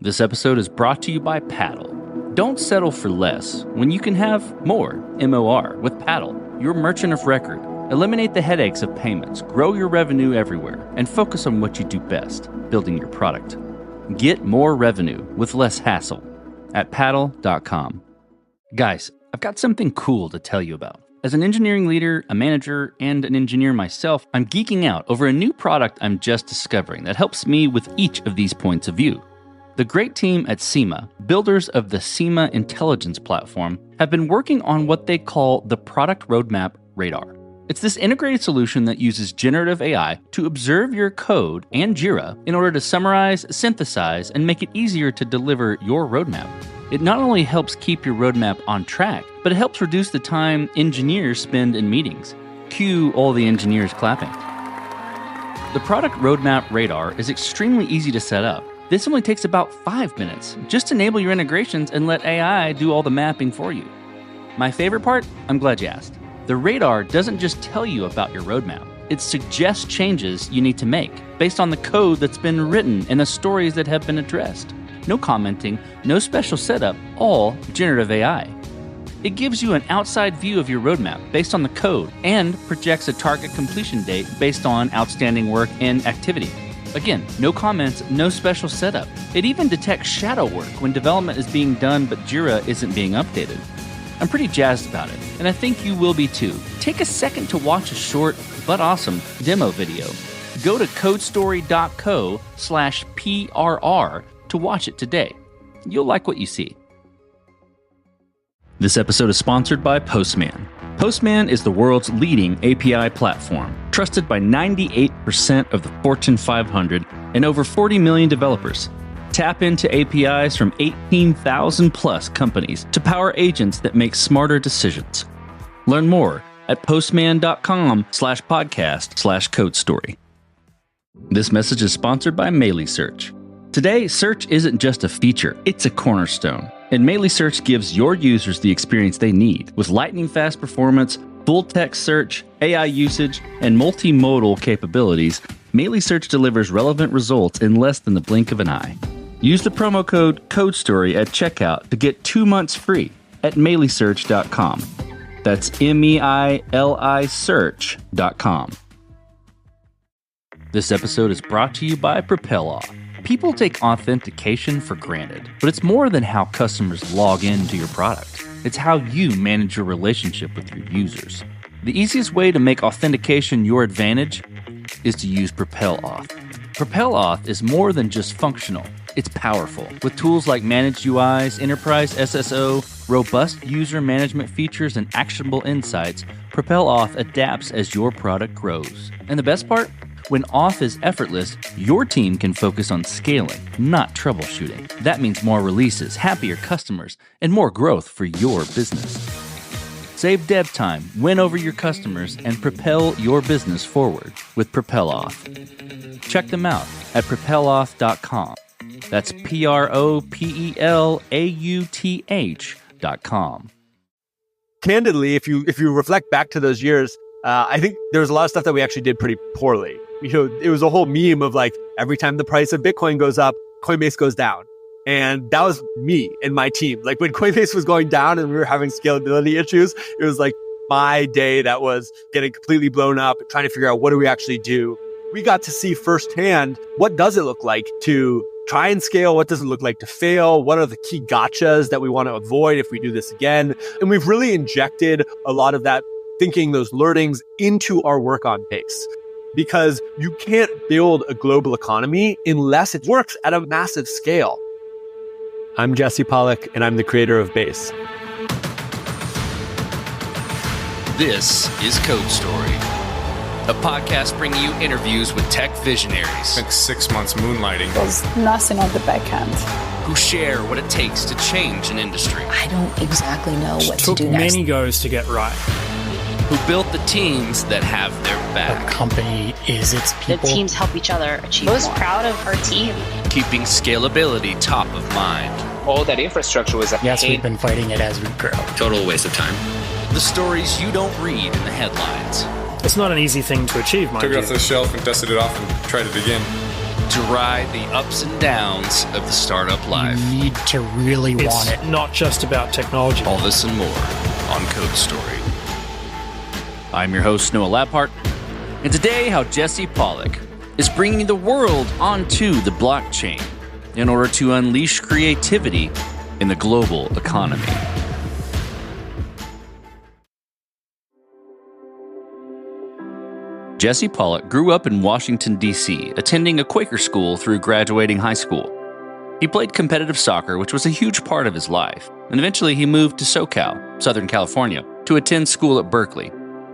This episode is brought to you by Paddle. Don't settle for less when you can have more, MOR, with Paddle, your merchant of record. Eliminate the headaches of payments, grow your revenue everywhere, and focus on what you do best, building your product. Get more revenue with less hassle at paddle.com. Guys, I've got something cool to tell you about. As an engineering leader, a manager, and an engineer myself, I'm geeking out over a new product I'm just discovering that helps me with each of these points of view. The great team at SEMA, builders of the SEMA Intelligence Platform, have been working on what they call the Product Roadmap Radar. It's this integrated solution that uses generative AI to observe your code and Jira in order to summarize, synthesize, and make it easier to deliver your roadmap. It not only helps keep your roadmap on track, but it helps reduce the time engineers spend in meetings. Cue all the engineers clapping. The Product Roadmap Radar is extremely easy to set up. This only takes about 5 minutes. Just enable your integrations and let AI do all the mapping for you. My favorite part? I'm glad you asked. The radar doesn't just tell you about your roadmap. It suggests changes you need to make based on the code that's been written and the stories that have been addressed. No commenting, no special setup, all generative AI. It gives you an outside view of your roadmap based on the code and projects a target completion date based on outstanding work and activity. Again, no comments, no special setup. It even detects shadow work when development is being done but Jira isn't being updated. I'm pretty jazzed about it, and I think you will be too. Take a second to watch a short but awesome demo video. Go to codestory.co/PRR to watch it today. You'll like what you see. This episode is sponsored by Postman. Postman is the world's leading API platform, trusted by 98% of the Fortune 500 and over 40 million developers. Tap into APIs from 18,000 plus companies to power agents that make smarter decisions. Learn more at postman.com/podcast/codestory. This message is sponsored by Melee Search. Today, search isn't just a feature, it's a cornerstone. And Melee Search gives your users the experience they need with lightning-fast performance, full-text search, AI usage, and multimodal capabilities. Melee Search delivers relevant results in less than the blink of an eye. Use the promo code CODESTORY at checkout to get 2 months free at meleesearch.com. That's MEILI search.com. This episode is brought to you by PropelOff. People take authentication for granted, but it's more than how customers log into your product. It's how you manage your relationship with your users. The easiest way to make authentication your advantage is to use PropelOff. PropelOff is more than just functional. It's powerful. With tools like Managed UIs, Enterprise SSO, robust user management features, and actionable insights, PropelOff adapts as your product grows. And the best part? When auth is effortless, your team can focus on scaling, not troubleshooting. That means more releases, happier customers, and more growth for your business. Save dev time, win over your customers, and propel your business forward with PropelOff. Check them out at propeloff.com. That's PROPELAUTH.com. Candidly, if you reflect back to those years, I think there was a lot of stuff that we actually did pretty poorly. It was a whole meme of like, every time the price of Bitcoin goes up, Coinbase goes down. And that was me and my team. Like when Coinbase was going down and we were having scalability issues, it was like my day that was getting completely blown up, trying to figure out what do we actually do. We got to see firsthand, what does it look like to try and scale? What does it look like to fail? What are the key gotchas that we want to avoid if we do this again? And we've really injected a lot of that thinking, those learnings into our work on Base. Because you can't build a global economy unless it works at a massive scale. I'm Jesse Pollak, and I'm the creator of Base. This is Code Story, a podcast bringing you interviews with tech visionaries. Spent 6 months moonlighting. There's nothing on the back end. Who share what it takes to change an industry. I don't exactly know what to do next. Took many goes to get right. Who built the teams that have their back. A company is its people. The teams help each other achieve I was more. proud of our team. Keeping scalability top of mind. All that infrastructure was a Yes, pain. we've been fighting it as we grow. Total waste of time. The stories you don't read in the headlines. It's not an easy thing to achieve, mind Took it you. off the shelf and dusted it off and tried it again. to ride the ups and downs of the startup life. You need to really want it. It's not just about technology. All this and more on Code Story. I'm your host, Noah Laphart, and today how Jesse Pollak is bringing the world onto the blockchain in order to unleash creativity in the global economy. Jesse Pollak grew up in Washington, D.C., attending a Quaker school through graduating high school. He played competitive soccer, which was a huge part of his life, and eventually he moved to SoCal, Southern California, to attend school at Berkley.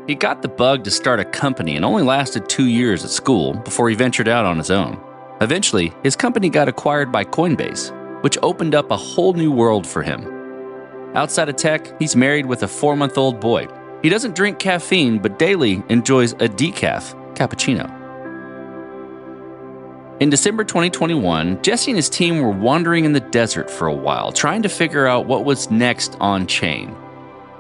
He got the bug to start a company and only lasted 2 years at school before he ventured out on his own. Eventually, his company got acquired by Coinbase, which opened up a whole new world for him. Outside of tech, he's married with a 4-month-old boy. He doesn't drink caffeine, but daily enjoys a decaf cappuccino. In December 2021, Jesse and his team were wandering in the desert for a while, trying to figure out what was next on-chain.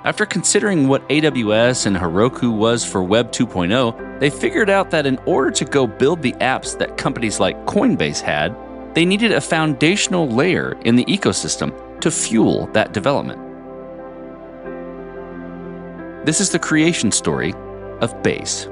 After considering what AWS and Heroic was for Web 2.0, they figured out that in order to go build the apps that companies like Coinbase had, they needed a foundational layer in the ecosystem to fuel that development. This is the creation story of Base.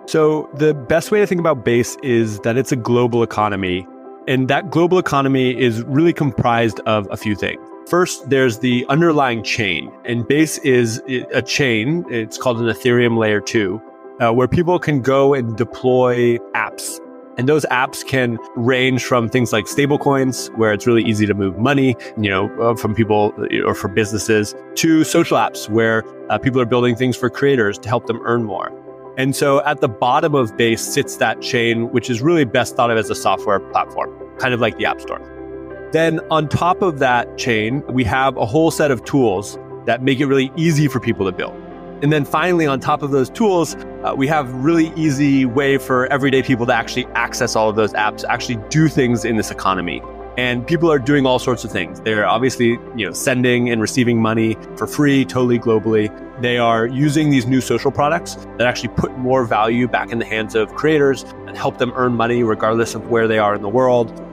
So the best way to think about Base is that it's a global economy. And that global economy is really comprised of a few things. First, there's the underlying chain. And Base is a chain. It's called an Ethereum Layer 2, where people can go and deploy apps. And those apps can range from things like stablecoins, where it's really easy to move money, from people or for businesses, to social apps, where people are building things for creators to help them earn more. And so at the bottom of Base sits that chain, which is really best thought of as a software platform, kind of like the App Store. Then on top of that chain, we have a whole set of tools that make it really easy for people to build. And then finally, on top of those tools, we have really easy way for everyday people to actually access all of those apps, actually do things in this economy. And people are doing all sorts of things. They're obviously, sending and receiving money for free, totally globally. They are using these new social products that actually put more value back in the hands of creators and help them earn money regardless of where they are in the world.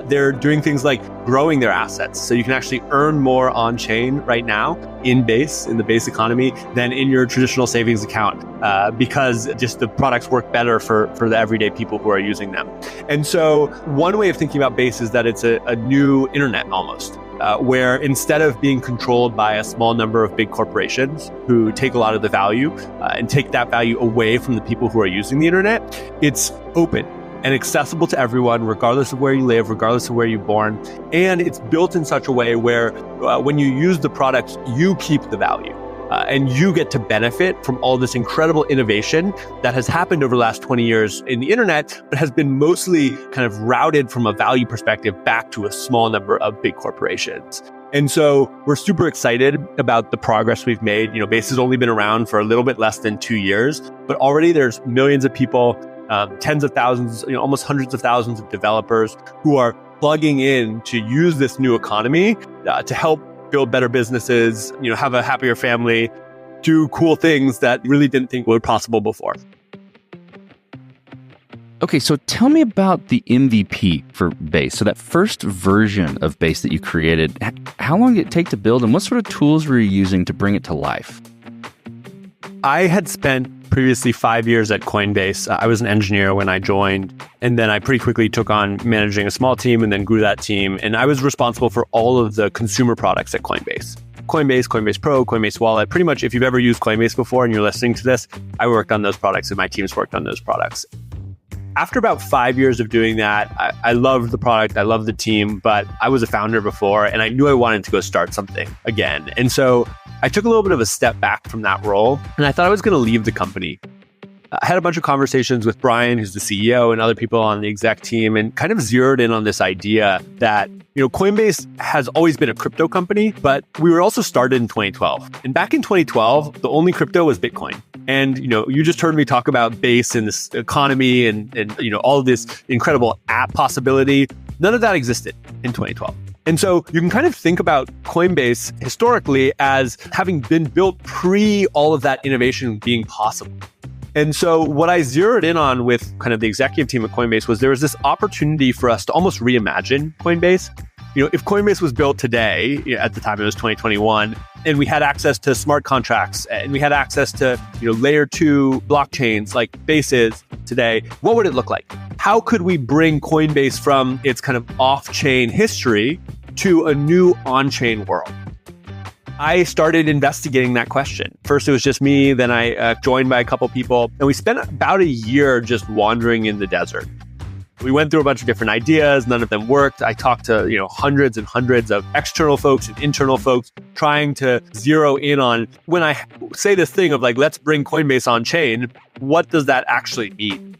They're doing things like growing their assets. So you can actually earn more on chain right now in the Base economy, than in your traditional savings account, because just the products work better for the everyday people who are using them. And so one way of thinking about Base is that it's a new internet almost, where instead of being controlled by a small number of big corporations who take a lot of the value and take that value away from the people who are using the internet, it's open and accessible to everyone, regardless of where you live, regardless of where you're born. And it's built in such a way where when you use the products, you keep the value. And you get to benefit from all this incredible innovation that has happened over the last 20 years in the internet, but has been mostly kind of routed from a value perspective back to a small number of big corporations. And so we're super excited about the progress we've made. Base has only been around for a little bit less than 2 years, but already there's millions of people, tens of thousands, almost hundreds of thousands of developers who are plugging in to use this new economy to help build better businesses, have a happier family, do cool things that really didn't think were possible before. Okay, so tell me about the MVP for Base. So that first version of Base that you created, how long did it take to build, and what sort of tools were you using to bring it to life? I had spent previously 5 years at Coinbase. I was an engineer when I joined, and then I pretty quickly took on managing a small team and then grew that team. And I was responsible for all of the consumer products at Coinbase. Coinbase Pro, Coinbase Wallet. Pretty much if you've ever used Coinbase before and you're listening to this, I worked on those products and my teams worked on those products. After about 5 years of doing that, I loved the product, I loved the team, but I was a founder before and I knew I wanted to go start something again. And so I took a little bit of a step back from that role and I thought I was going to leave the company. I had a bunch of conversations with Brian, who's the CEO, and other people on the exec team, and kind of zeroed in on this idea that, Coinbase has always been a crypto company, but we were also started in 2012. And back in 2012, the only crypto was Bitcoin. And, you just heard me talk about Base and this economy and all of this incredible app possibility. None of that existed in 2012. And so you can kind of think about Coinbase historically as having been built pre all of that innovation being possible. And so what I zeroed in on with kind of the executive team at Coinbase was there was this opportunity for us to almost reimagine Coinbase. If Coinbase was built today, at the time it was 2021, and we had access to smart contracts and we had access to, layer 2 blockchains like Base is today, what would it look like? How could we bring Coinbase from its kind of off-chain history to a new on-chain world? I started investigating that question. First, it was just me. Then I joined by a couple people, and we spent about a year just wandering in the desert. We went through a bunch of different ideas. None of them worked. I talked to, hundreds and hundreds of external folks and internal folks trying to zero in on when I say this thing of like, let's bring Coinbase on chain, what does that actually mean?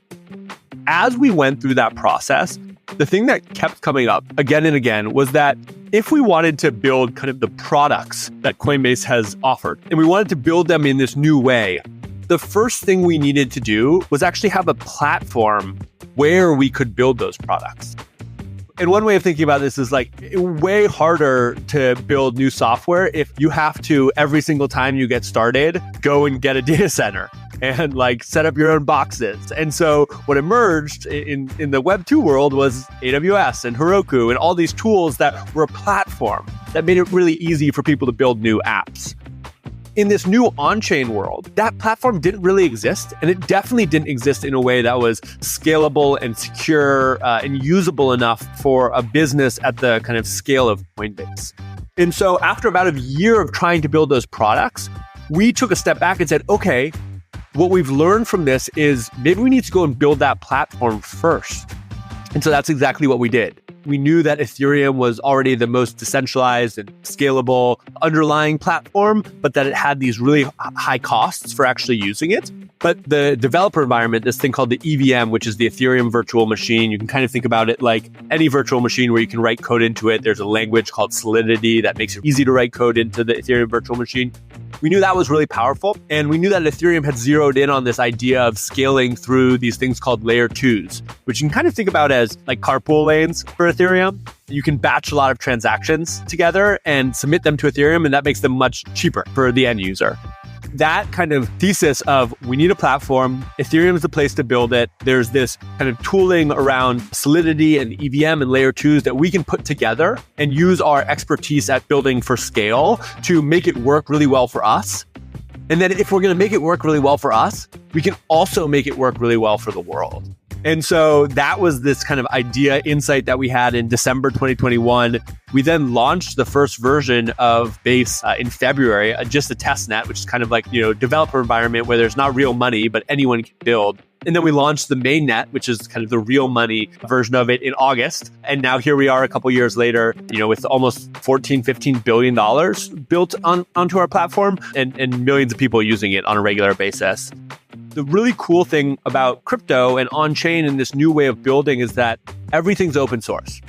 As we went through that process, the thing that kept coming up again and again was that if we wanted to build kind of the products that Coinbase has offered, and we wanted to build them in this new way, the first thing we needed to do was actually have a platform where we could build those products. And one way of thinking about this is like way harder to build new software if you have to, every single time you get started, go and get a data center and like set up your own boxes. And so what emerged in the Web 2 world was AWS and Heroic and all these tools that were a platform that made it really easy for people to build new apps. In this new on-chain world, that platform didn't really exist, and it definitely didn't exist in a way that was scalable and secure and usable enough for a business at the kind of scale of Coinbase. And so after about a year of trying to build those products, we took a step back and said, okay, what we've learned from this is maybe we need to go and build that platform first. And so that's exactly what we did. We knew that Ethereum was already the most decentralized and scalable underlying platform, but that it had these really high costs for actually using it. But the developer environment, this thing called the EVM, which is the Ethereum virtual machine, you can kind of think about it like any virtual machine where you can write code into it. There's a language called Solidity that makes it easy to write code into the Ethereum virtual machine. We knew that was really powerful. And we knew that Ethereum had zeroed in on this idea of scaling through these things called layer 2s, which you can kind of think about as like carpool lanes for Ethereum. You can batch a lot of transactions together and submit them to Ethereum, and that makes them much cheaper for the end user. That kind of thesis of we need a platform, Ethereum is the place to build it. There's this kind of tooling around Solidity and EVM and layer 2s that we can put together and use our expertise at building for scale to make it work really well for us. And then if we're going to make it work really well for us, we can also make it work really well for the world. And so that was this kind of idea, insight that we had in December 2021. We then launched the first version of Base in February, just a test net, which is kind of like, developer environment where there's not real money, but anyone can build. And then we launched the main net, which is kind of the real money version of it in August. And now here we are a couple years later, with almost $14-15 billion built onto our platform and millions of people using it on a regular basis. The really cool thing about crypto and on-chain and this new way of building is that everything's open source.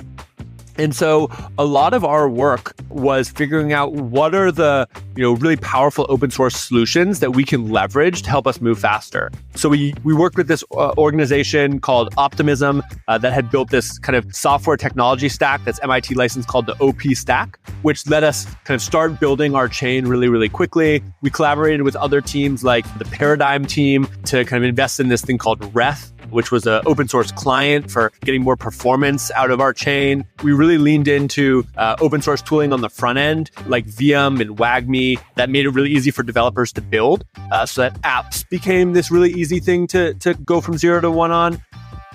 And so a lot of our work was figuring out what are the, really powerful open source solutions that we can leverage to help us move faster. So we worked with this organization called Optimism that had built this kind of software technology stack that's MIT licensed called the OP stack, which let us kind of start building our chain really, really quickly. We collaborated with other teams like the Paradigm team to kind of invest in this thing called Reth, which was an open source client for getting more performance out of our chain. We really leaned into open source tooling on the front end, like VM and WAGMI, that made it really easy for developers to build, so that apps became this really easy thing to go from 0 to 1 on.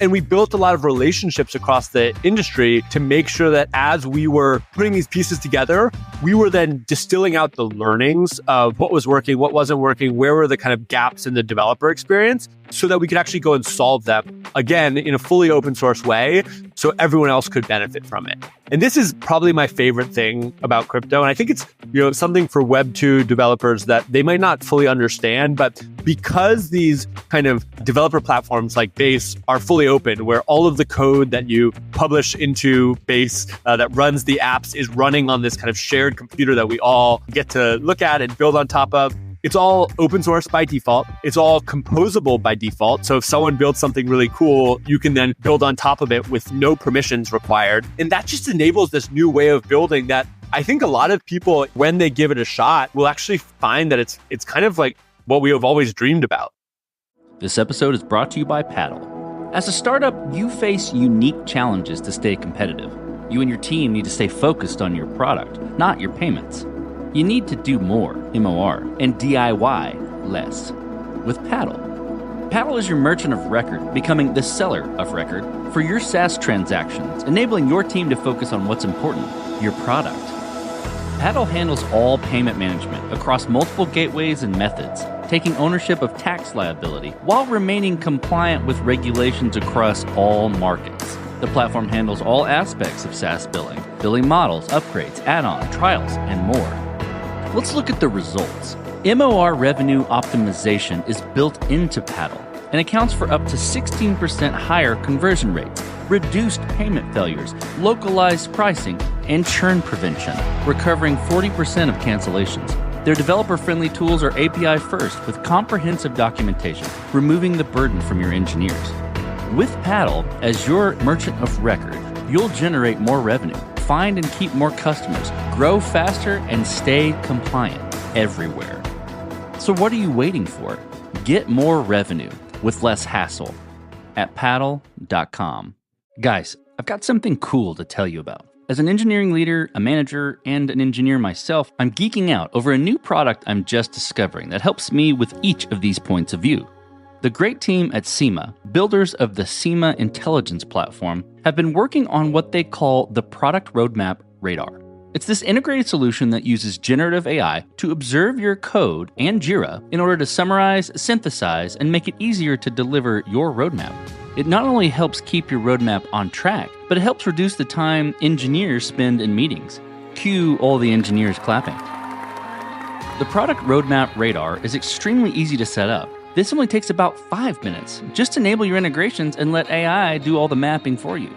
And we built a lot of relationships across the industry to make sure that as we were putting these pieces together, we were then distilling out the learnings of what was working, what wasn't working, where were the kind of gaps in the developer experience, so that we could actually go and solve them, again, in a fully open source way, so everyone else could benefit from it. And this is probably my favorite thing about crypto. And I think it's, something for Web 2 developers that they might not fully understand, but because these kind of developer platforms like Base are fully open, where all of the code that you publish into Base that runs the apps is running on this kind of shared computer that we all get to look at and build on top of, It's all open source by default. It's all composable by default. So if someone builds something really cool, you can then build on top of it with no permissions required. And that just enables this new way of building that I think a lot of people, when they give it a shot, will actually find that it's kind of like what we have always dreamed about. This episode is brought to you by Paddle. As a startup, you face unique challenges to stay competitive. You and your team need to stay focused on your product, not your payments. You need to do more, MOR, and DIY less. With Paddle. Paddle is your merchant of record, becoming the seller of record for your SaaS transactions, enabling your team to focus on what's important, your product. Paddle handles all payment management across multiple gateways and methods, taking ownership of tax liability while remaining compliant with regulations across all markets. The platform handles all aspects of SaaS billing models, upgrades, add-on, trials, and more. Let's look at the results. MOR revenue optimization is built into Paddle and accounts for up to 16% higher conversion rates, reduced payment failures, localized pricing, and churn prevention, recovering 40% of cancellations. Their developer-friendly tools are API first with comprehensive documentation, removing the burden from your engineers. With Paddle as your merchant of record, you'll generate more revenue, find and keep more customers, grow faster, and stay compliant everywhere. So what are you waiting for? Get more revenue with less hassle at paddle.com. Guys, I've got something cool to tell you about. As an engineering leader, a manager, and an engineer myself, I'm geeking out over a new product I'm just discovering that helps me with each of these points of view. The great team at SEMA, builders of the SEMA Intelligence Platform, have been working on what they call the Product Roadmap Radar. It's this integrated solution that uses generative AI to observe your code and Jira in order to summarize, synthesize, and make it easier to deliver your roadmap. It not only helps keep your roadmap on track, but it helps reduce the time engineers spend in meetings. Cue all the engineers clapping. The Product Roadmap Radar is extremely easy to set up. This only takes about 5 minutes. Just enable your integrations and let AI do all the mapping for you.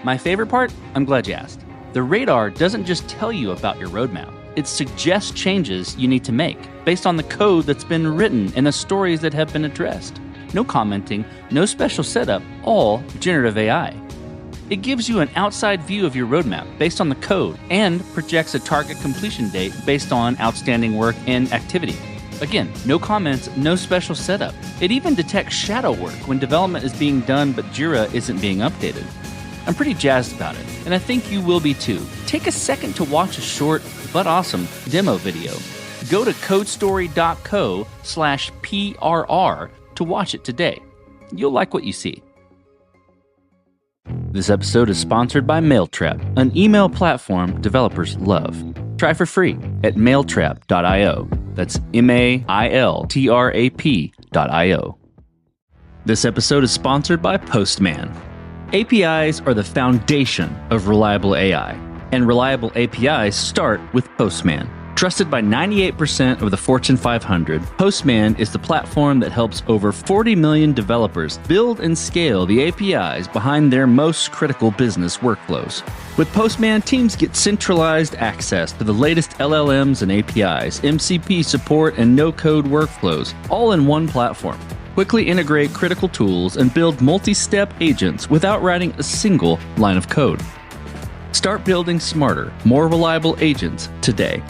My favorite part? I'm glad you asked. The radar doesn't just tell you about your roadmap. It suggests changes you need to make based on the code that's been written and the stories that have been addressed. No commenting, no special setup, all generative AI. It gives you an outside view of your roadmap based on the code and projects a target completion date based on outstanding work and activity. Again, no comments, no special setup. It even detects shadow work when development is being done but Jira isn't being updated. I'm pretty jazzed about it, and I think you will be too. Take a second to watch a short but awesome demo video. Go to codestory.co/PRR to watch it today. You'll like what you see. This episode is sponsored by Mailtrap, an email platform developers love. Try for free at mailtrap.io. That's mailtrap.io. This episode is sponsored by Postman. APIs are the foundation of reliable AI, and reliable APIs start with Postman. Trusted by 98% of the Fortune 500, Postman is the platform that helps over 40 million developers build and scale the APIs behind their most critical business workflows. With Postman, teams get centralized access to the latest LLMs and APIs, MCP support, and no-code workflows, all in one platform. Quickly integrate critical tools and build multi-step agents without writing a single line of code. Start building smarter, more reliable agents today.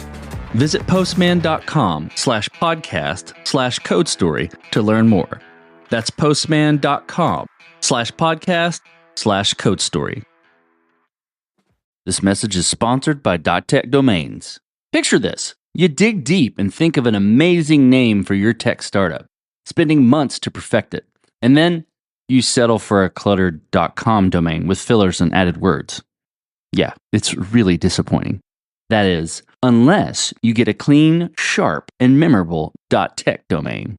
Visit postman.com/podcast/codestory to learn more. That's postman.com/podcast/codestory. This message is sponsored by .tech Domains. Picture this. You dig deep and think of an amazing name for your tech startup, spending months to perfect it. And then you settle for a cluttered .com domain with fillers and added words. Yeah, it's really disappointing. That is, unless you get a clean, sharp, and memorable .tech domain.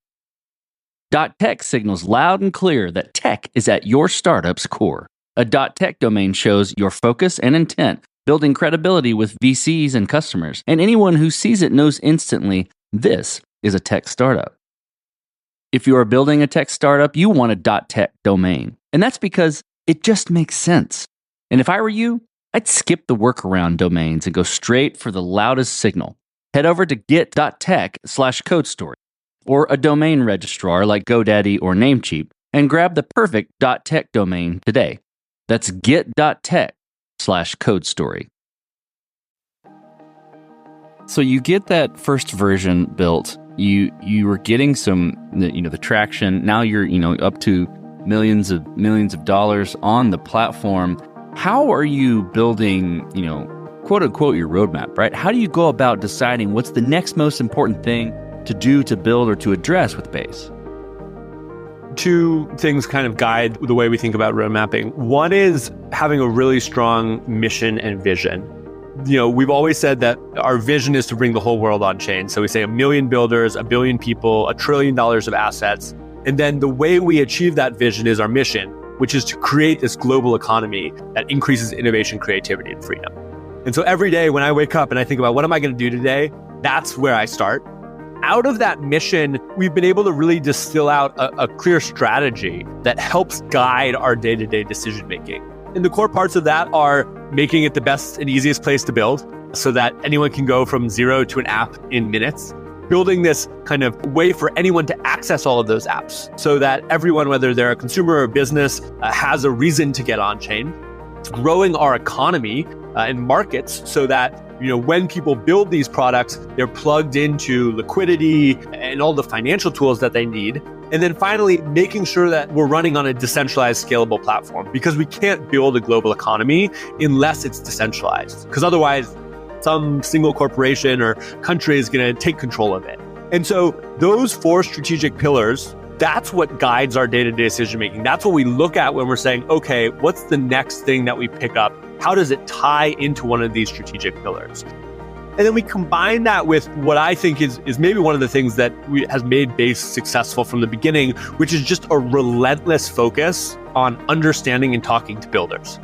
.tech signals loud and clear that tech is at your startup's core. A .tech domain shows your focus and intent, building credibility with VCs and customers, and anyone who sees it knows instantly this is a tech startup. If you are building a tech startup, you want a .tech domain, and that's because it just makes sense. And if I were you, I'd skip the workaround domains and go straight for the loudest signal. Head over to get.tech/codestory or a domain registrar like GoDaddy or Namecheap and grab the perfect .tech domain today. That's get.tech/codestory. So you get that first version built. You were getting some, the traction. Now you're, up to millions of dollars on the platform. How are you building, quote unquote, your roadmap, right? How do you go about deciding what's the next most important thing to do, to build, or to address with Base? Two things kind of guide the way we think about road mapping. One is having a really strong mission and vision. We've always said that our vision is to bring the whole world on chain. So we say 1 million builders, 1 billion people, $1 trillion of assets. And then the way we achieve that vision is our mission, which is to create this global economy that increases innovation, creativity, and freedom. And so every day when I wake up and I think about what am I going to do today, that's where I start. Out of that mission, we've been able to really distill out a clear strategy that helps guide our day-to-day decision-making. And the core parts of that are making it the best and easiest place to build so that anyone can go from zero to an app in minutes. Building this kind of way for anyone to access all of those apps so that everyone, whether they're a consumer or a business, has a reason to get on chain. It's growing our economy and markets so that when people build these products, they're plugged into liquidity and all the financial tools that they need. And then finally, making sure that we're running on a decentralized, scalable platform, because we can't build a global economy unless it's decentralized, because otherwise some single corporation or country is going to take control of it. And so those 4 strategic pillars, that's what guides our day-to-day decision-making. That's what we look at when we're saying, okay, what's the next thing that we pick up? How does it tie into one of these strategic pillars? And then we combine that with what I think is maybe one of the things that has made Base successful from the beginning, which is just a relentless focus on understanding and talking to builders.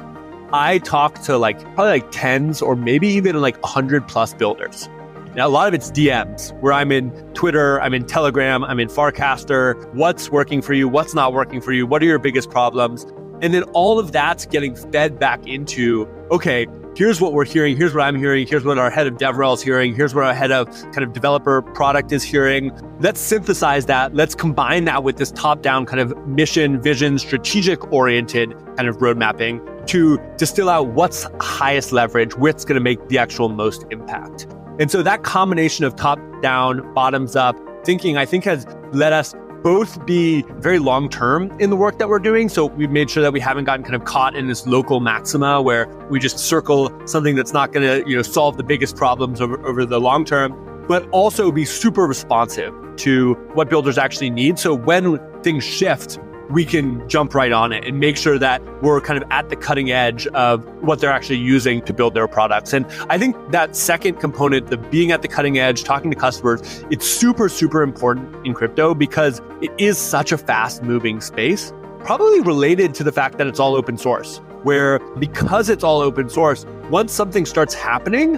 I talk to probably tens or maybe even 100 plus builders. Now, a lot of it's DMs where I'm in Twitter, I'm in Telegram, I'm in Farcaster. What's working for you? What's not working for you? What are your biggest problems? And then all of that's getting fed back into, okay, here's what we're hearing, here's what I'm hearing, here's what our head of DevRel is hearing, here's what our head of kind of developer product is hearing. Let's synthesize that. Let's combine that with this top-down kind of mission, vision, strategic-oriented kind of road mapping to distill out what's highest leverage, what's going to make the actual most impact. And so that combination of top-down, bottoms-up thinking, I think, has let us both be very long-term in the work that we're doing. So we've made sure that we haven't gotten kind of caught in this local maxima where we just circle something that's not going to, solve the biggest problems over the long term, but also be super responsive to what builders actually need. So when things shift, we can jump right on it and make sure that we're kind of at the cutting edge of what they're actually using to build their products. And I think that second component, the being at the cutting edge, talking to customers, it's super, super important in crypto because it is such a fast moving space, probably related to the fact that it's all open source, where because it's all open source, once something starts happening,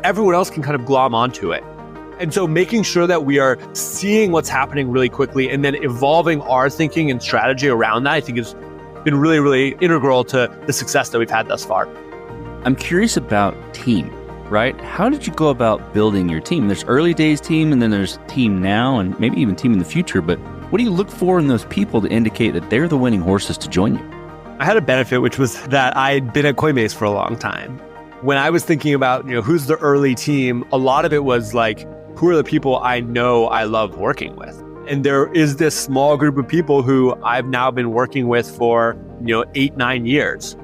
everyone else can kind of glom onto it. And so making sure that we are seeing what's happening really quickly and then evolving our thinking and strategy around that, I think has been really, really integral to the success that we've had thus far. I'm curious about team, right? How did you go about building your team? There's early days team, and then there's team now, and maybe even team in the future. But what do you look for in those people to indicate that they're the winning horses to join you? I had a benefit, which was that I'd been at Coinbase for a long time. When I was thinking about, who's the early team, a lot of it was who are the people I know I love working with? And there is this small group of people who I've now been working with for, 8-9 years.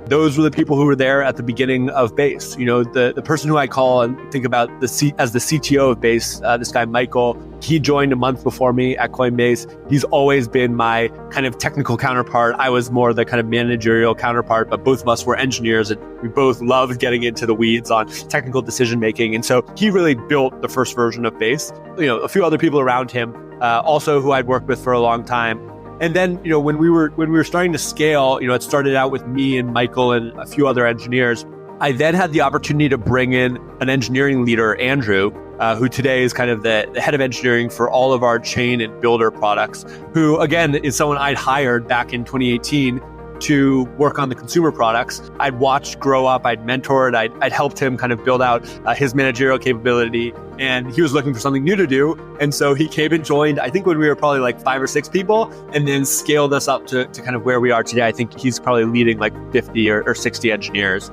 Those were the people who were there at the beginning of Base. The person who I call and think about as the CTO of Base, this guy, Michael, he joined a month before me at Coinbase. He's always been my kind of technical counterpart. I was more the kind of managerial counterpart, but both of us were engineers and we both loved getting into the weeds on technical decision making. And so he really built the first version of Base. A few other people around him, also who I'd worked with for a long time. And then, when we were starting to scale, it started out with me and Michael and a few other engineers. I then had the opportunity to bring in an engineering leader, Andrew, who today is kind of the head of engineering for all of our chain and builder products, who, again, is someone I'd hired back in 2018 to work on the consumer products, I'd watched grow up, I'd mentored, I'd helped him kind of build out his managerial capability. And he was looking for something new to do. And so he came and joined, I think when we were probably like 5 or 6 people, and then scaled us up to kind of where we are today. I think he's probably leading like 50 or 60 engineers.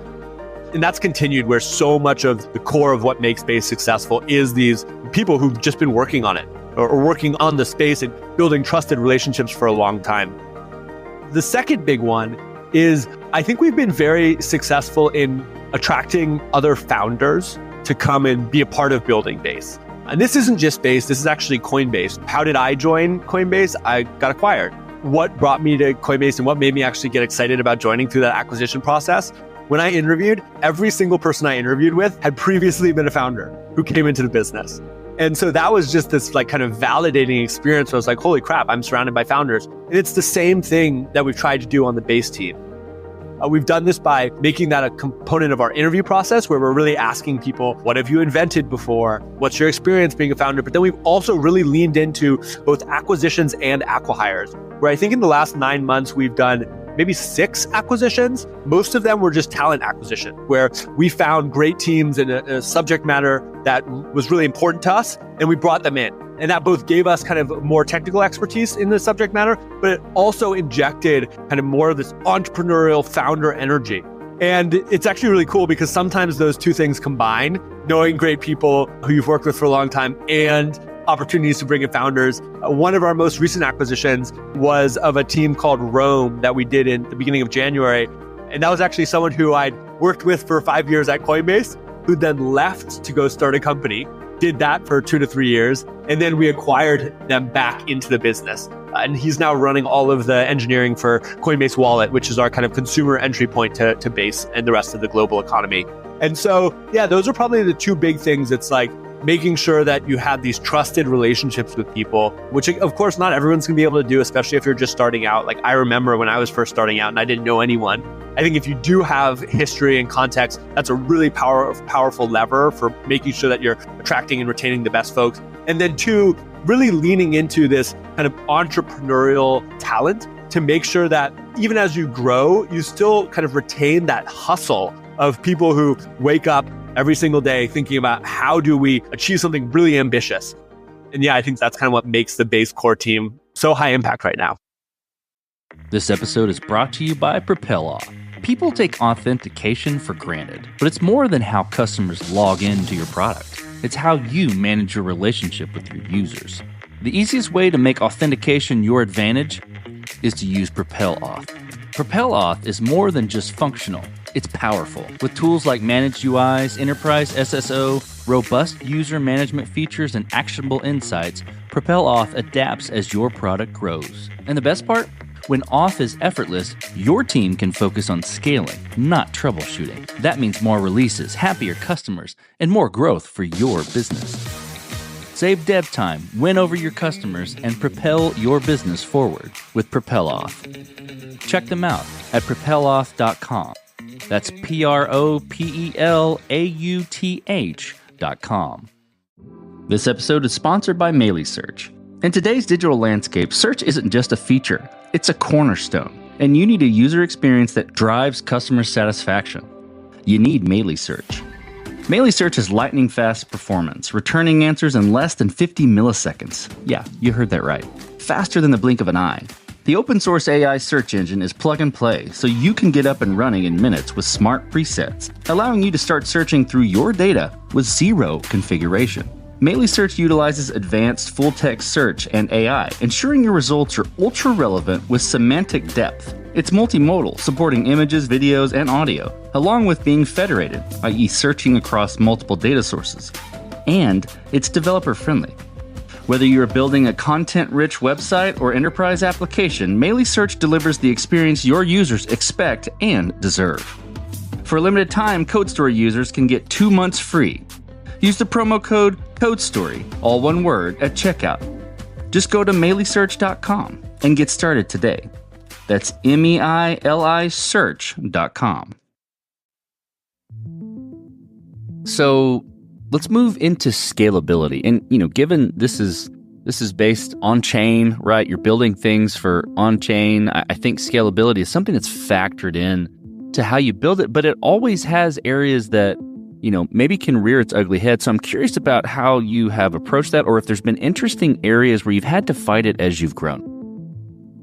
And that's continued, where so much of the core of what makes Base successful is these people who've just been working on it or working on the space and building trusted relationships for a long time. The second big one is I think we've been very successful in attracting other founders to come and be a part of building Base. And this isn't just Base, this is actually Coinbase. How did I join Coinbase? I got acquired. What brought me to Coinbase and what made me actually get excited about joining through that acquisition process? When I interviewed, every single person I interviewed with had previously been a founder who came into the business. And so that was just this like kind of validating experience where I was like, holy crap, I'm surrounded by founders. And it's the same thing that we've tried to do on the Base team. We've done this by making that a component of our interview process where we're really asking people, what have you invented before? What's your experience being a founder? But then we've also really leaned into both acquisitions and acqui-hires, where I think in the last 9 months, we've done maybe 6 acquisitions. Most of them were just talent acquisition, where we found great teams in a subject matter that was really important to us, and we brought them in. And that both gave us kind of more technical expertise in the subject matter, but it also injected kind of more of this entrepreneurial founder energy. And it's actually really cool because sometimes those two things combine, knowing great people who you've worked with for a long time and opportunities to bring in founders. One of our most recent acquisitions was of a team called Rome that we did in the beginning of January. And that was actually someone who I'd worked with for 5 years at Coinbase, who then left to go start a company, did that for 2 to 3 years, and then we acquired them back into the business. And he's now running all of the engineering for Coinbase Wallet, which is our kind of consumer entry point to Base and the rest of the global economy. And so, yeah, those are probably the 2 big things. It's like making sure that you have these trusted relationships with people, which of course not everyone's gonna be able to do, especially if you're just starting out. Like I remember when I was first starting out and I didn't know anyone. I think if you do have history and context, that's a really powerful lever for making sure that you're attracting and retaining the best folks. And then 2, really leaning into this kind of entrepreneurial talent to make sure that even as you grow, you still kind of retain that hustle of people who wake up every single day thinking about how do we achieve something really ambitious. And yeah, I think that's kind of what makes the Base core team so high impact right now. This episode is brought to you by Propel Off. People take authentication for granted, but it's more than how customers log into your product. It's how you manage your relationship with your users. The easiest way to make authentication your advantage is to use Propel Auth. Propel Auth is more than just functional. It's powerful. With tools like Managed UIs, Enterprise SSO, robust user management features, and actionable insights, Propel Auth adapts as your product grows. And the best part? When auth is effortless, your team can focus on scaling, not troubleshooting. That means more releases, happier customers, and more growth for your business. Save dev time, win over your customers, and propel your business forward with Propel Auth. Check them out at propelauth.com. That's propelauth.com. This episode is sponsored by MailySearch. In today's digital landscape, search isn't just a feature, it's a cornerstone, and you need a user experience that drives customer satisfaction. You need MailySearch. MailySearch has lightning-fast performance, returning answers in less than 50 milliseconds. Yeah, you heard that right. Faster than the blink of an eye. The open-source AI search engine is plug-and-play, so you can get up and running in minutes with smart presets, allowing you to start searching through your data with zero configuration. MailySearch utilizes advanced full-text search and AI, ensuring your results are ultra-relevant with semantic depth. It's multimodal, supporting images, videos, and audio, along with being federated, i.e. searching across multiple data sources. And it's developer-friendly. Whether you're building a content-rich website or enterprise application, MailySearch delivers the experience your users expect and deserve. For a limited time, CodeStory users can get 2 months free. Use the promo code CODESTORY, all one word, at checkout. Just go to MailySearch.com and get started today. That's MEILI search.com. So let's move into scalability. And, given this is This is based on chain, right? You're building things for on chain. I think scalability is something that's factored in to how you build it, but it always has areas that, maybe can rear its ugly head. So I'm curious about how you have approached that, or if there's been interesting areas where you've had to fight it as you've grown.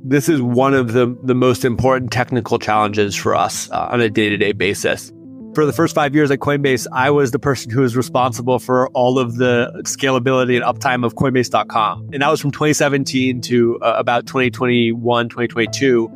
This is one of the most important technical challenges for us on a day-to-day basis. For the first 5 years at Coinbase, I was the person who was responsible for all of the scalability and uptime of Coinbase.com. And that was from 2017 to about 2021, 2022.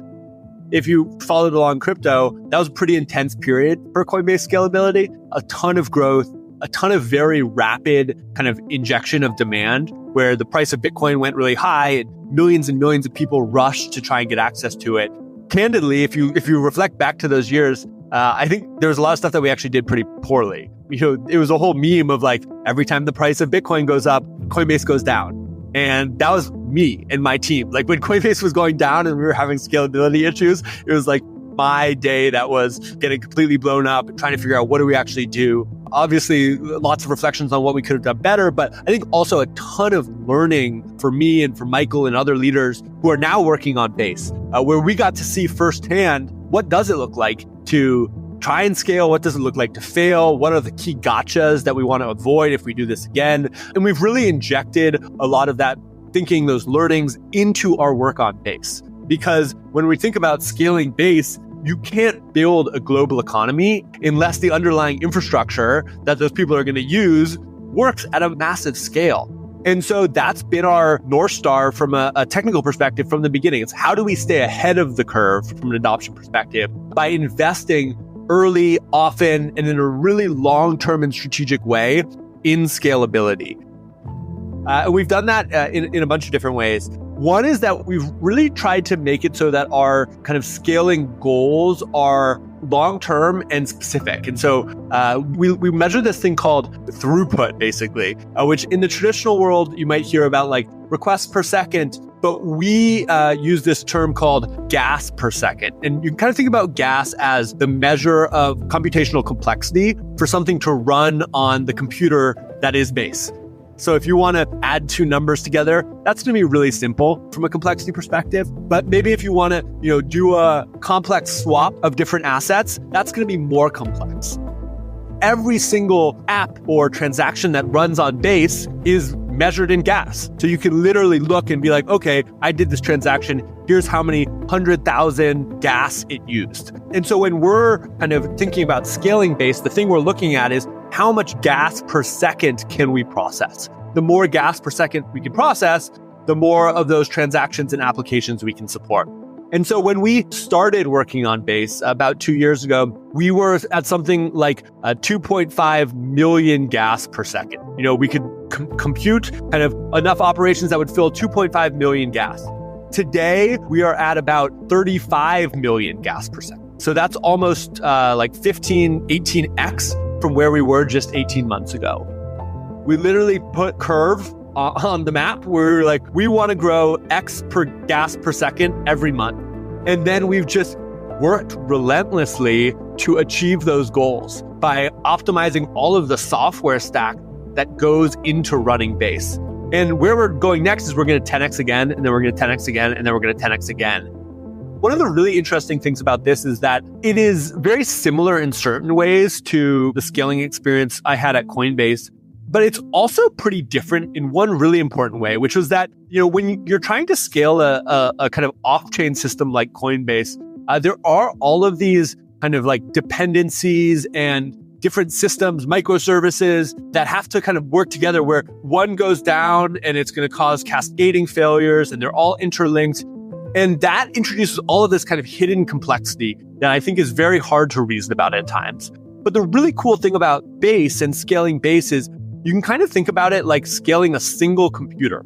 If you followed along crypto, that was a pretty intense period for Coinbase scalability. A ton of growth, a ton of very rapid kind of injection of demand where the price of Bitcoin went really high and millions of people rushed to try and get access to it. Candidly, if you reflect back to those years, I think there was a lot of stuff that we actually did pretty poorly. It was a whole meme of like, every time the price of Bitcoin goes up, Coinbase goes down. And that was me and my team. Like when Coinbase was going down and we were having scalability issues, it was like my day that was getting completely blown up and trying to figure out what do we actually do. Obviously, lots of reflections on what we could have done better, but I think also a ton of learning for me and for Michael and other leaders who are now working on Base, where we got to see firsthand what does it look like to try and scale, what does it look like to fail, what are the key gotchas that we want to avoid if we do this again. And we've really injected a lot of that thinking, those learnings into our work on Base. Because when we think about scaling Base, you can't build a global economy unless the underlying infrastructure that those people are going to use works at a massive scale. And so that's been our North Star from a technical perspective from the beginning. It's how do we stay ahead of the curve from an adoption perspective by investing early, often, and in a really long-term and strategic way in scalability. We've done that in a bunch of different ways. One is that we've really tried to make it so that our kind of scaling goals are long-term and specific. And so we measure this thing called throughput, basically, which in the traditional world, you might hear about like requests per second, but we use this term called gas per second. And you can kind of think about gas as the measure of computational complexity for something to run on the computer that is Base. So if you want to add two numbers together, that's going to be really simple from a complexity perspective. But maybe if you want to, do a complex swap of different assets, that's going to be more complex. Every single app or transaction that runs on Base is measured in gas. So you can literally look and be like, okay, I did this transaction. Here's how many 100,000 gas it used. And so when we're kind of thinking about scaling Base, the thing we're looking at is how much gas per second can we process? The more gas per second we can process, the more of those transactions and applications we can support. And so when we started working on Base about 2 years ago, we were at something like 2.5 million gas per second. We could compute kind of enough operations that would fill 2.5 million gas. Today, we are at about 35 million gas per second. So that's almost like 18x from where we were just 18 months ago. We literally put curve on the map where we're like, we want to grow X per gas per second every month. And then we've just worked relentlessly to achieve those goals by optimizing all of the software stack that goes into running Base. And where we're going next is we're going to 10x again, and then we're going to 10x again, and then we're going to 10x again. One of the really interesting things about this is that it is very similar in certain ways to the scaling experience I had at Coinbase, but it's also pretty different in one really important way, which was that, when you're trying to scale a kind of off-chain system like Coinbase, there are all of these kind of like dependencies and different systems, microservices that have to kind of work together where one goes down and it's going to cause cascading failures and they're all interlinked. And that introduces all of this kind of hidden complexity that I think is very hard to reason about at times. But the really cool thing about Base and scaling Base is you can kind of think about it like scaling a single computer.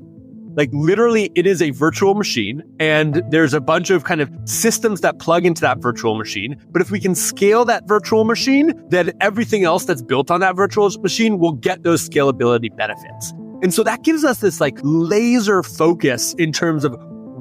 Like literally it is a virtual machine and there's a bunch of kind of systems that plug into that virtual machine. But if we can scale that virtual machine, then everything else that's built on that virtual machine will get those scalability benefits. And so that gives us this like laser focus in terms of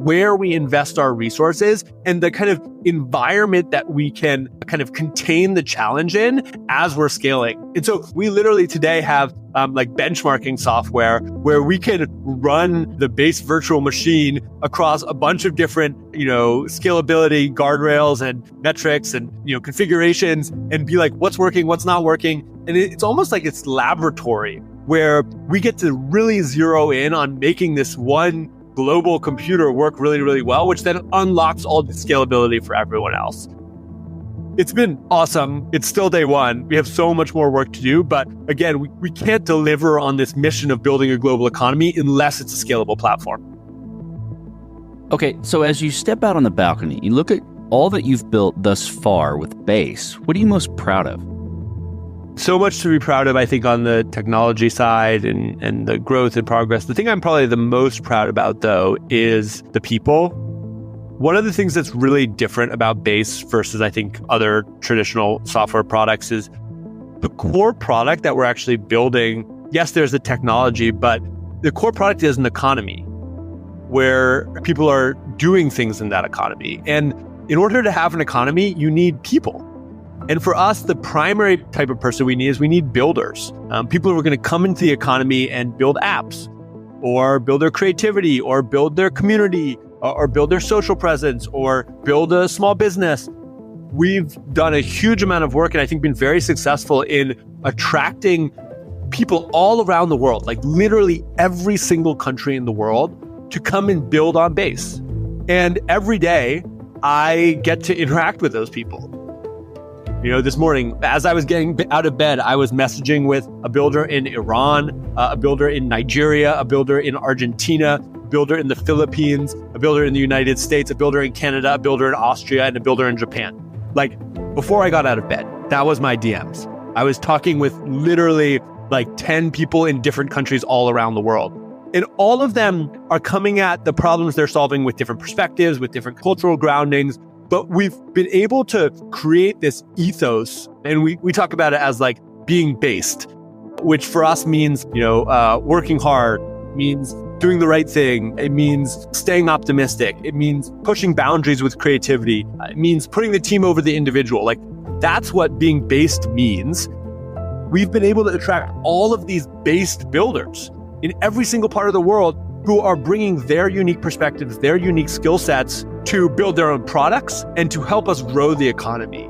where we invest our resources and the kind of environment that we can kind of contain the challenge in as we're scaling. And so we literally today have like benchmarking software where we can run the base virtual machine across a bunch of different, scalability guardrails and metrics and, configurations and be like, what's working, what's not working. And it's almost like it's laboratory where we get to really zero in on making this one global computer work really, really well, which then unlocks all the scalability for everyone else. It's been awesome. It's still day one. We have so much more work to do. But again, we can't deliver on this mission of building a global economy unless it's a scalable platform. Okay, so as you step out on the balcony, you look at all that you've built thus far with Base. What are you most proud of? So much to be proud of, I think, on the technology side and the growth and progress. The thing I'm probably the most proud about, though, is the people. One of the things that's really different about Base versus, I think, other traditional software products is the core product that we're actually building. Yes, there's the technology, but the core product is an economy where people are doing things in that economy. And in order to have an economy, you need people. And for us, the primary type of person we need builders. People who are going to come into the economy and build apps or build their creativity or build their community or build their social presence or build a small business. We've done a huge amount of work and I think been very successful in attracting people all around the world, like literally every single country in the world, to come and build on Base. And every day I get to interact with those people. This morning, as I was getting out of bed, I was messaging with a builder in Iran, a builder in Nigeria, a builder in Argentina, a builder in the Philippines, a builder in the United States, a builder in Canada, a builder in Austria, and a builder in Japan. Like, before I got out of bed, that was my DMs. I was talking with literally like 10 people in different countries all around the world. And all of them are coming at the problems they're solving with different perspectives, with different cultural groundings. But we've been able to create this ethos, and we talk about it as like being based, which for us means, working hard, means doing the right thing. It means staying optimistic. It means pushing boundaries with creativity. It means putting the team over the individual. Like, that's what being based means. We've been able to attract all of these based builders in every single part of the world who are bringing their unique perspectives, their unique skill sets to build their own products and to help us grow the economy.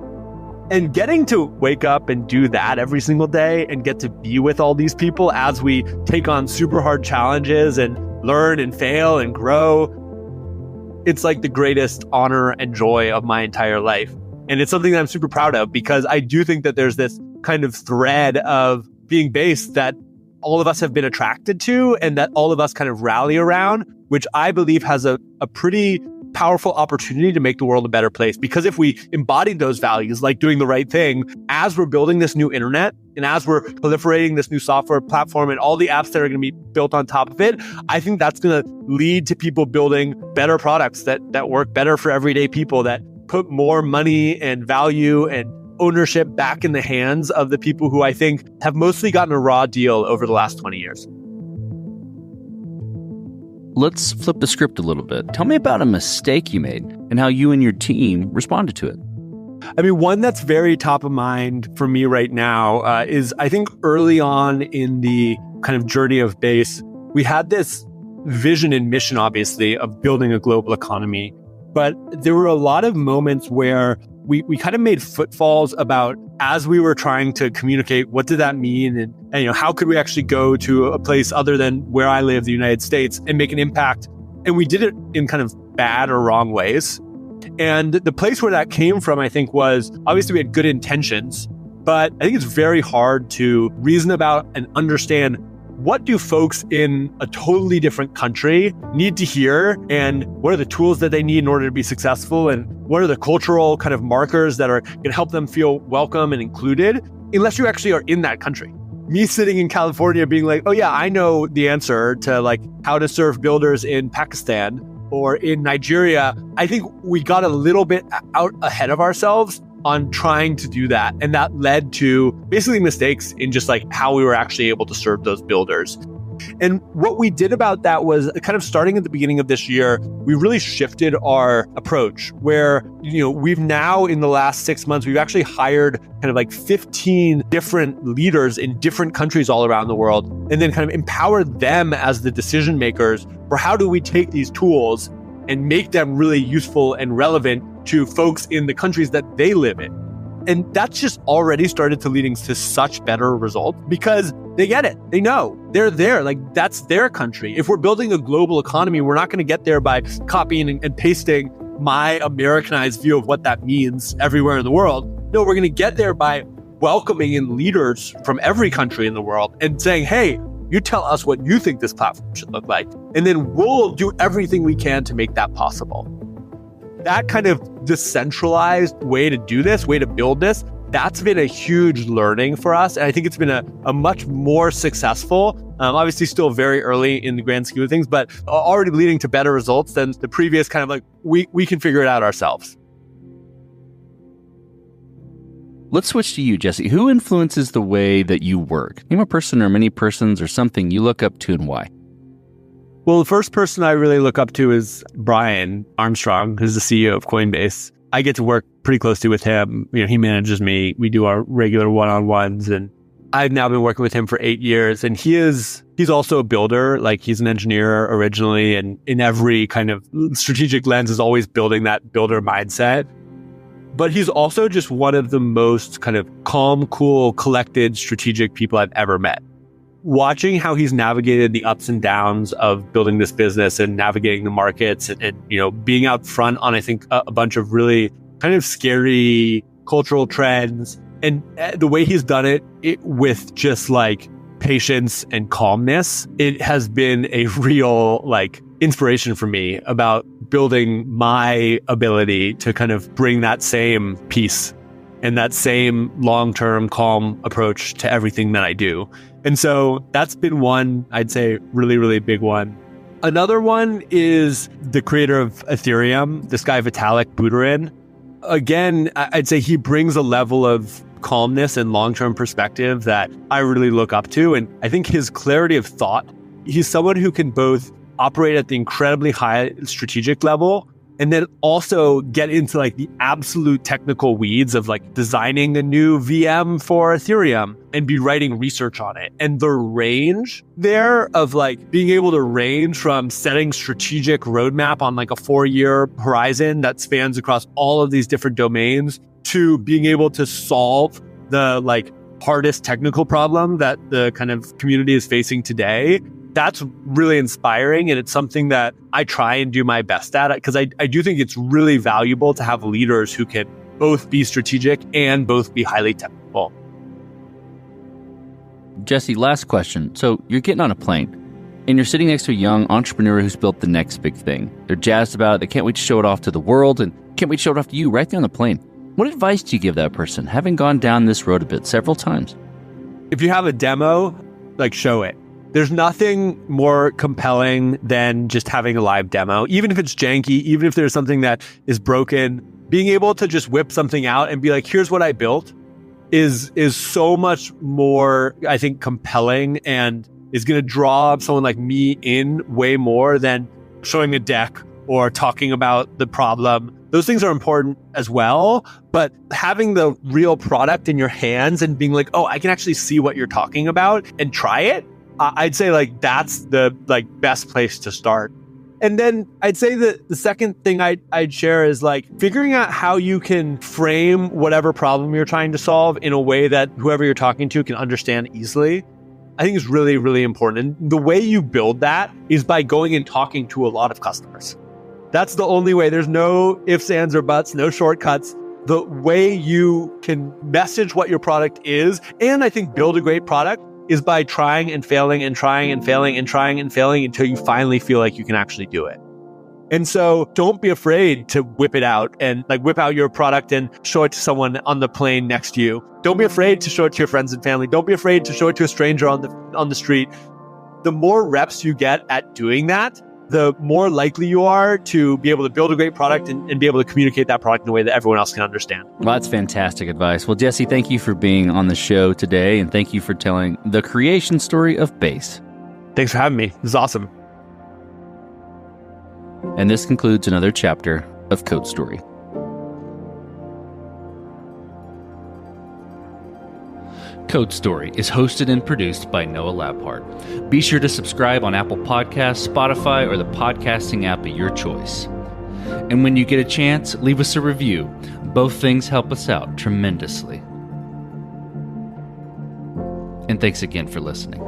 And getting to wake up and do that every single day and get to be with all these people as we take on super hard challenges and learn and fail and grow, it's like the greatest honor and joy of my entire life. And it's something that I'm super proud of because I do think that there's this kind of thread of being based that all of us have been attracted to and that all of us kind of rally around, which I believe has a pretty powerful opportunity to make the world a better place. Because if we embodied those values, like doing the right thing, as we're building this new internet and as we're proliferating this new software platform and all the apps that are going to be built on top of it, I think that's going to lead to people building better products that work better for everyday people, that put more money and value and ownership back in the hands of the people who I think have mostly gotten a raw deal over the last 20 years. Let's flip the script a little bit. Tell me about a mistake you made and how you and your team responded to it. I mean, one that's very top of mind for me right now is I think early on in the kind of journey of Base, we had this vision and mission, obviously, of building a global economy. But there were a lot of moments where we kind of made footfalls about, as we were trying to communicate, what did that mean? And how could we actually go to a place other than where I live, the United States, and make an impact? And we did it in kind of bad or wrong ways. And the place where that came from, I think, was obviously we had good intentions, but I think it's very hard to reason about and understand what do folks in a totally different country need to hear, and what are the tools that they need in order to be successful, and what are the cultural kind of markers that are going to help them feel welcome and included, unless you actually are in that country. Me sitting in California being like, oh yeah, I know the answer to like how to serve builders in Pakistan or in Nigeria. I think we got a little bit out ahead of ourselves on trying to do that. And that led to basically mistakes in just like how we were actually able to serve those builders. And what we did about that was kind of starting at the beginning of this year, we really shifted our approach where, we've now in the last 6 months, we've actually hired kind of like 15 different leaders in different countries all around the world, and then kind of empowered them as the decision makers for how do we take these tools and make them really useful and relevant to folks in the countries that they live in. And that's just already started to leading to such better results because they get it. They know they're there. Like that's their country. If we're building a global economy, we're not going to get there by copying and pasting my Americanized view of what that means everywhere in the world. No, we're going to get there by welcoming in leaders from every country in the world and saying, hey, you tell us what you think this platform should look like. And then we'll do everything we can to make that possible. That kind of decentralized way to do this, way to build this, that's been a huge learning for us. And I think it's been a much more successful, obviously still very early in the grand scheme of things, but already leading to better results than the previous kind of like, we can figure it out ourselves. Let's switch to you, Jesse. Who influences the way that you work? Name a person or many persons or something you look up to and why. Well, the first person I really look up to is Brian Armstrong, who's the CEO of Coinbase. I get to work pretty closely with him. He manages me. We do our regular one-on-ones, and I've now been working with him for 8 years. And he's also a builder. Like he's an engineer originally, and in every kind of strategic lens is always building that builder mindset. But he's also just one of the most kind of calm, cool, collected, strategic people I've ever met. Watching how he's navigated the ups and downs of building this business and navigating the markets and being out front on, I think, a bunch of really kind of scary cultural trends. And the way he's done it with just like patience and calmness, it has been a real like inspiration for me about building my ability to kind of bring that same peace and that same long-term calm approach to everything that I do. And so that's been one, I'd say, really, really big one. Another one is the creator of Ethereum, this guy Vitalik Buterin. Again, I'd say he brings a level of calmness and long-term perspective that I really look up to. And I think his clarity of thought, he's someone who can both operate at the incredibly high strategic level and then also get into like the absolute technical weeds of like designing a new VM for Ethereum and be writing research on it. And the range there of like being able to range from setting strategic roadmap on like a 4-year horizon that spans across all of these different domains to being able to solve the like hardest technical problem that the kind of community is facing today. That's really inspiring. And it's something that I try and do my best at it because I do think it's really valuable to have leaders who can both be strategic and both be highly technical. Jesse, last question. So you're getting on a plane and you're sitting next to a young entrepreneur who's built the next big thing. They're jazzed about it. They can't wait to show it off to the world and can't wait to show it off to you right there on the plane. What advice do you give that person, having gone down this road a bit several times? If you have a demo, like show it. There's nothing more compelling than just having a live demo, even if it's janky, even if there's something that is broken. Being able to just whip something out and be like, here's what I built is so much more, I think, compelling and is going to draw someone like me in way more than showing a deck or talking about the problem. Those things are important as well, but having the real product in your hands and being like, oh, I can actually see what you're talking about and try it. I'd say like that's the like best place to start. And then I'd say that the second thing I'd share is like figuring out how you can frame whatever problem you're trying to solve in a way that whoever you're talking to can understand easily. I think is really, really important. And the way you build that is by going and talking to a lot of customers. That's the only way. There's no ifs, ands, or buts, no shortcuts. The way you can message what your product is, and I think build a great product, is by trying and failing and trying and failing and trying and failing until you finally feel like you can actually do it. And so don't be afraid to whip it out and like whip out your product and show it to someone on the plane next to you. Don't be afraid to show it to your friends and family. Don't be afraid to show it to a stranger on the street. The more reps you get at doing that, the more likely you are to be able to build a great product and be able to communicate that product in a way that everyone else can understand. Well, that's fantastic advice. Well, Jesse, thank you for being on the show today, and thank you for telling the creation story of Base. Thanks for having me. This is awesome. And this concludes another chapter of Code Story. Code Story is hosted and produced by Noah Labhart. Be sure to subscribe on Apple Podcasts, Spotify, or the podcasting app of your choice. And when you get a chance, leave us a review. Both things help us out tremendously. And thanks again for listening.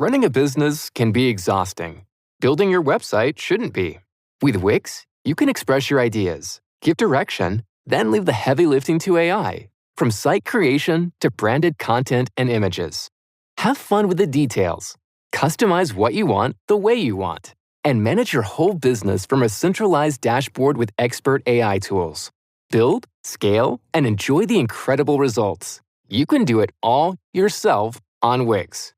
Running a business can be exhausting. Building your website shouldn't be. With Wix, you can express your ideas, give direction, then leave the heavy lifting to AI. From site creation to branded content and images. Have fun with the details. Customize what you want the way you want. And manage your whole business from a centralized dashboard with expert AI tools. Build, scale, and enjoy the incredible results. You can do it all yourself on Wix.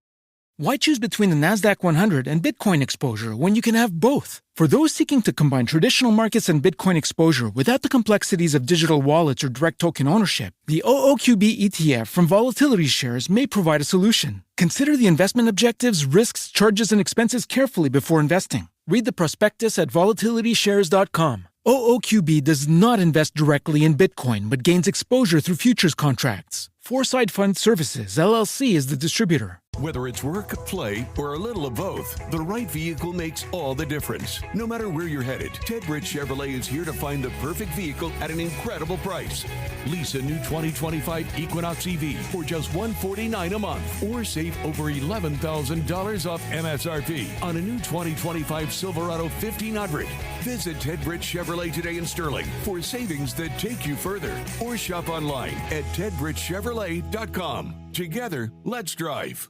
Why choose between the NASDAQ 100 and Bitcoin exposure when you can have both? For those seeking to combine traditional markets and Bitcoin exposure without the complexities of digital wallets or direct token ownership, the OOQB ETF from Volatility Shares may provide a solution. Consider the investment objectives, risks, charges, and expenses carefully before investing. Read the prospectus at volatilityshares.com. OOQB does not invest directly in Bitcoin but gains exposure through futures contracts. Foresight Fund Services, LLC is the distributor. Whether it's work, play, or a little of both, the right vehicle makes all the difference. No matter where you're headed, Ted Britt Chevrolet is here to find the perfect vehicle at an incredible price. Lease a new 2025 Equinox EV for just $149 a month, or save over $11,000 off MSRP on a new 2025 Silverado 1500. Visit Ted Britt Chevrolet today in Sterling for savings that take you further, or shop online at tedbrittchevrolet.com. Together, let's drive.